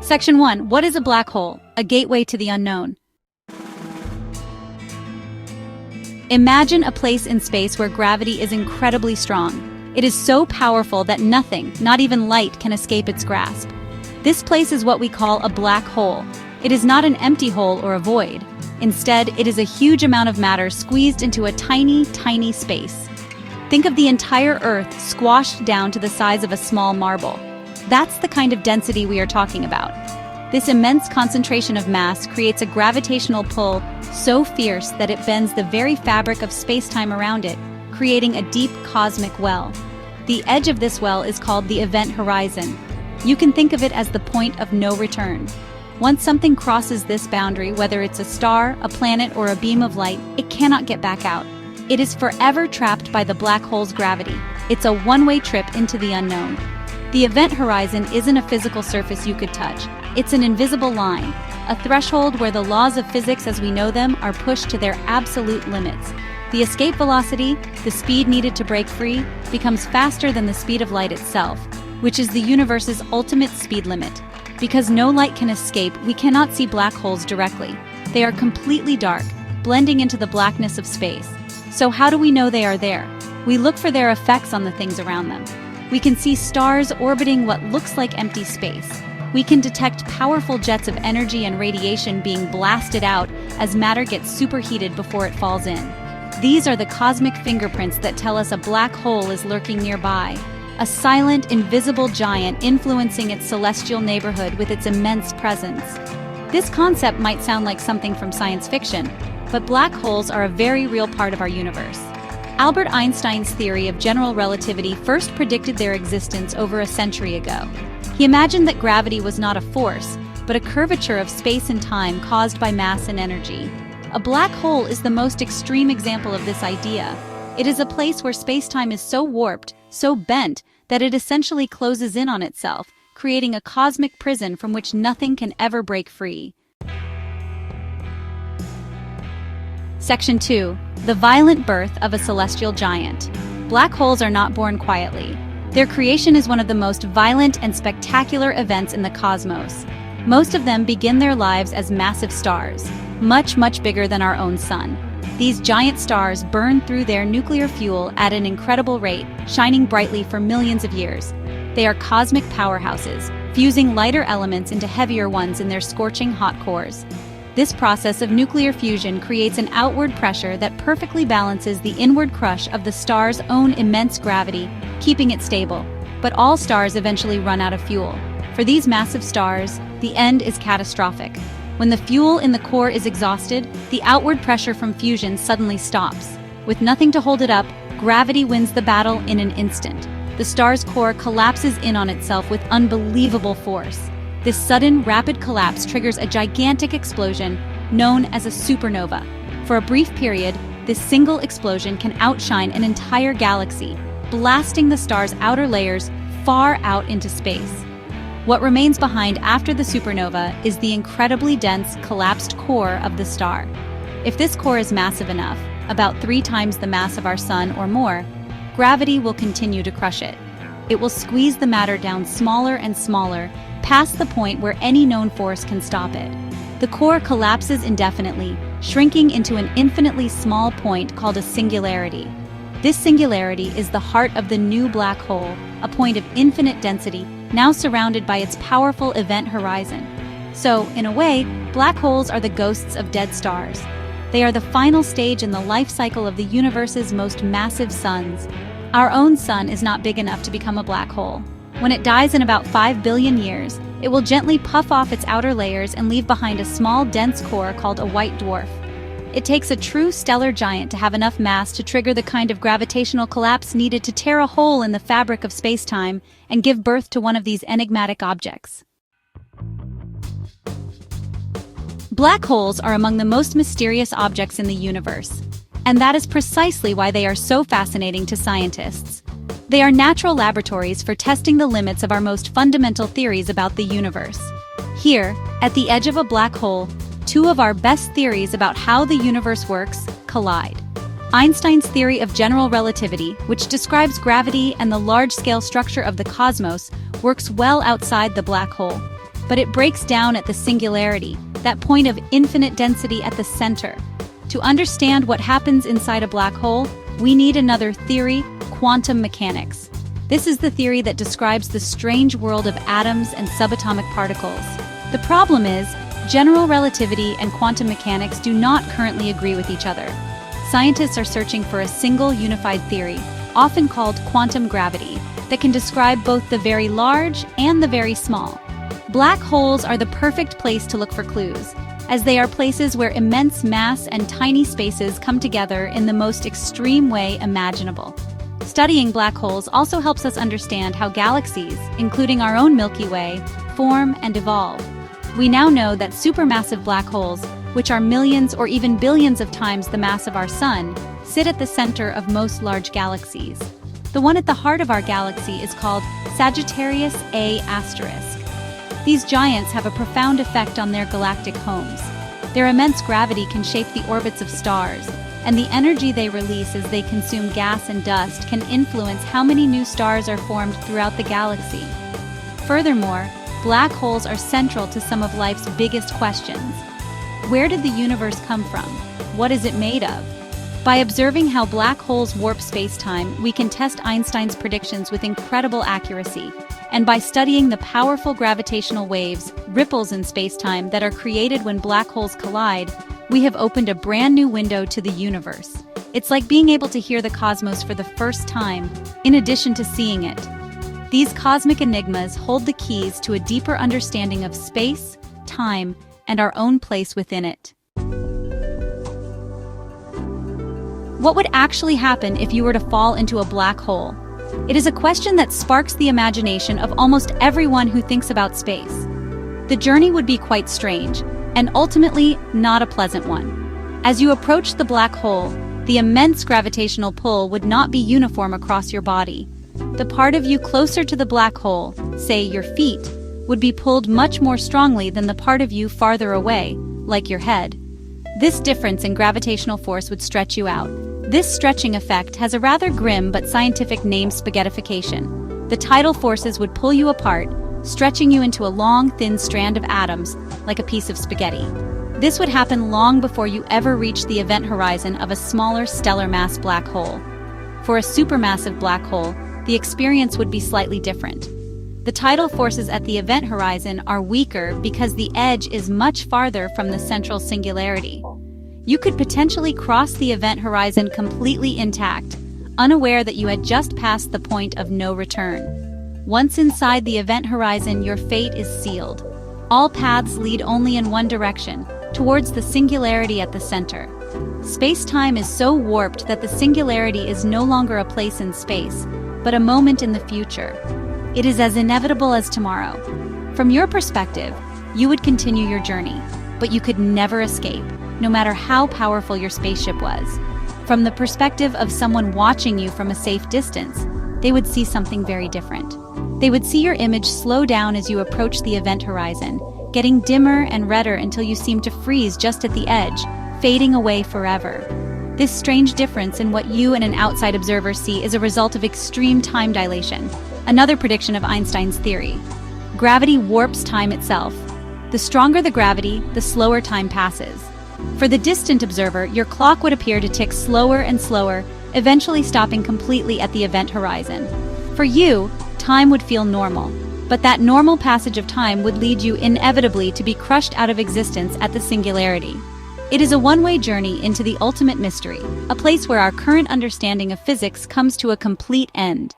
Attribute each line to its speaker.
Speaker 1: Section 1. What is a black hole? A gateway to the unknown. Imagine a place in space where gravity is incredibly strong. It is so powerful that nothing, not even light, can escape its grasp. This place is what we call a black hole. It is not an empty hole or a void. Instead, it is a huge amount of matter squeezed into a tiny, tiny space. Think of the entire Earth squashed down to the size of a small marble. That's the kind of density we are talking about. This immense concentration of mass creates a gravitational pull so fierce that it bends the very fabric of space-time around it, creating a deep cosmic well. The edge of this well is called the event horizon. You can think of it as the point of no return. Once something crosses this boundary, whether it's a star, a planet, or a beam of light, it cannot get back out. It is forever trapped by the black hole's gravity. It's a one-way trip into the unknown. The event horizon isn't a physical surface you could touch. It's an invisible line, a threshold where the laws of physics as we know them are pushed to their absolute limits. The escape velocity, the speed needed to break free, becomes faster than the speed of light itself, which is the universe's ultimate speed limit. Because no light can escape, we cannot see black holes directly. They are completely dark, blending into the blackness of space. So how do we know they are there? We look for their effects on the things around them. We can see stars orbiting what looks like empty space. We can detect powerful jets of energy and radiation being blasted out as matter gets superheated before it falls in. These are the cosmic fingerprints that tell us a black hole is lurking nearby, a silent, invisible giant influencing its celestial neighborhood with its immense presence. This concept might sound like something from science fiction, but black holes are a very real part of our universe. Albert Einstein's theory of general relativity first predicted their existence over a century ago. He imagined that gravity was not a force, but a curvature of space and time caused by mass and energy. A black hole is the most extreme example of this idea. It is a place where space-time is so warped, so bent, that it essentially closes in on itself, creating a cosmic prison from which nothing can ever break free. Section 2. The violent birth of a celestial giant. Black holes are not born quietly. Their creation is one of the most violent and spectacular events in the cosmos. Most of them begin their lives as massive stars, much, much bigger than our own sun. These giant stars burn through their nuclear fuel at an incredible rate, shining brightly for millions of years. They are cosmic powerhouses, fusing lighter elements into heavier ones in their scorching hot cores. This process of nuclear fusion creates an outward pressure that perfectly balances the inward crush of the star's own immense gravity, keeping it stable. But all stars eventually run out of fuel. For these massive stars, the end is catastrophic. When the fuel in the core is exhausted, the outward pressure from fusion suddenly stops. With nothing to hold it up, gravity wins the battle in an instant. The star's core collapses in on itself with unbelievable force. This sudden, rapid collapse triggers a gigantic explosion known as a supernova. For a brief period, this single explosion can outshine an entire galaxy, blasting the star's outer layers far out into space. What remains behind after the supernova is the incredibly dense, collapsed core of the star. If this core is massive enough, about 3 times the mass of our sun or more, gravity will continue to crush it. It will squeeze the matter down smaller and smaller, past the point where any known force can stop it. The core collapses indefinitely, shrinking into an infinitely small point called a singularity. This singularity is the heart of the new black hole, a point of infinite density, now surrounded by its powerful event horizon. So, in a way, black holes are the ghosts of dead stars. They are the final stage in the life cycle of the universe's most massive suns. Our own sun is not big enough to become a black hole. When it dies in about 5 billion years, it will gently puff off its outer layers and leave behind a small, dense core called a white dwarf. It takes a true stellar giant to have enough mass to trigger the kind of gravitational collapse needed to tear a hole in the fabric of space-time and give birth to one of these enigmatic objects. Black holes are among the most mysterious objects in the universe, and that is precisely why they are so fascinating to scientists. They are natural laboratories for testing the limits of our most fundamental theories about the universe. Here, at the edge of a black hole, 2 of our best theories about how the universe works collide. Einstein's theory of general relativity, which describes gravity and the large-scale structure of the cosmos, works well outside the black hole. but it breaks down at the singularity, that point of infinite density at the center. To understand what happens inside a black hole, we need another theory, quantum mechanics. This is the theory that describes the strange world of atoms and subatomic particles. The problem is, general relativity and quantum mechanics do not currently agree with each other. Scientists are searching for a single unified theory, often called quantum gravity, that can describe both the very large and the very small. Black holes are the perfect place to look for clues, as they are places where immense mass and tiny spaces come together in the most extreme way imaginable. Studying black holes also helps us understand how galaxies, including our own Milky Way, form and evolve. We now know that supermassive black holes, which are millions or even billions of times the mass of our Sun, sit at the center of most large galaxies. The one at the heart of our galaxy is called Sagittarius A*. These giants have a profound effect on their galactic homes. Their immense gravity can shape the orbits of stars, and the energy they release as they consume gas and dust can influence how many new stars are formed throughout the galaxy. Furthermore, black holes are central to some of life's biggest questions. Where did the universe come from? What is it made of? By observing how black holes warp space-time, we can test Einstein's predictions with incredible accuracy. And by studying the powerful gravitational waves, ripples in space-time that are created when black holes collide, we have opened a brand new window to the universe. It's like being able to hear the cosmos for the first time, in addition to seeing it. These cosmic enigmas hold the keys to a deeper understanding of space, time, and our own place within it. What would actually happen if you were to fall into a black hole? It is a question that sparks the imagination of almost everyone who thinks about space. The journey would be quite strange, and ultimately not a pleasant one. As you approach the black hole, the immense gravitational pull would not be uniform across your body. The part of you closer to the black hole, say your feet, would be pulled much more strongly than the part of you farther away, like your head. This difference in gravitational force would stretch you out. This stretching effect has a rather grim but scientific name: spaghettification. The tidal forces would pull you apart, stretching you into a long, thin strand of atoms, like a piece of spaghetti. This would happen long before you ever reach the event horizon of a smaller stellar mass black hole. For a supermassive black hole, the experience would be slightly different. The tidal forces at the event horizon are weaker because the edge is much farther from the central singularity. You could potentially cross the event horizon completely intact, unaware that you had just passed the point of no return. Once inside the event horizon, your fate is sealed. All paths lead only in one direction, towards the singularity at the center. Space-time is so warped that the singularity is no longer a place in space, but a moment in the future. It is as inevitable as tomorrow. From your perspective, you would continue your journey, but you could never escape, no matter how powerful your spaceship was. From the perspective of someone watching you from a safe distance, they would see something very different. They would see your image slow down as you approach the event horizon, getting dimmer and redder until you seem to freeze just at the edge, fading away forever. This strange difference in what you and an outside observer see is a result of extreme time dilation, another prediction of Einstein's theory. Gravity warps time itself. The stronger the gravity, the slower time passes. For the distant observer, your clock would appear to tick slower and slower, eventually stopping completely at the event horizon. For you, time would feel normal, but that normal passage of time would lead you inevitably to be crushed out of existence at the singularity. It is a one-way journey into the ultimate mystery, a place where our current understanding of physics comes to a complete end.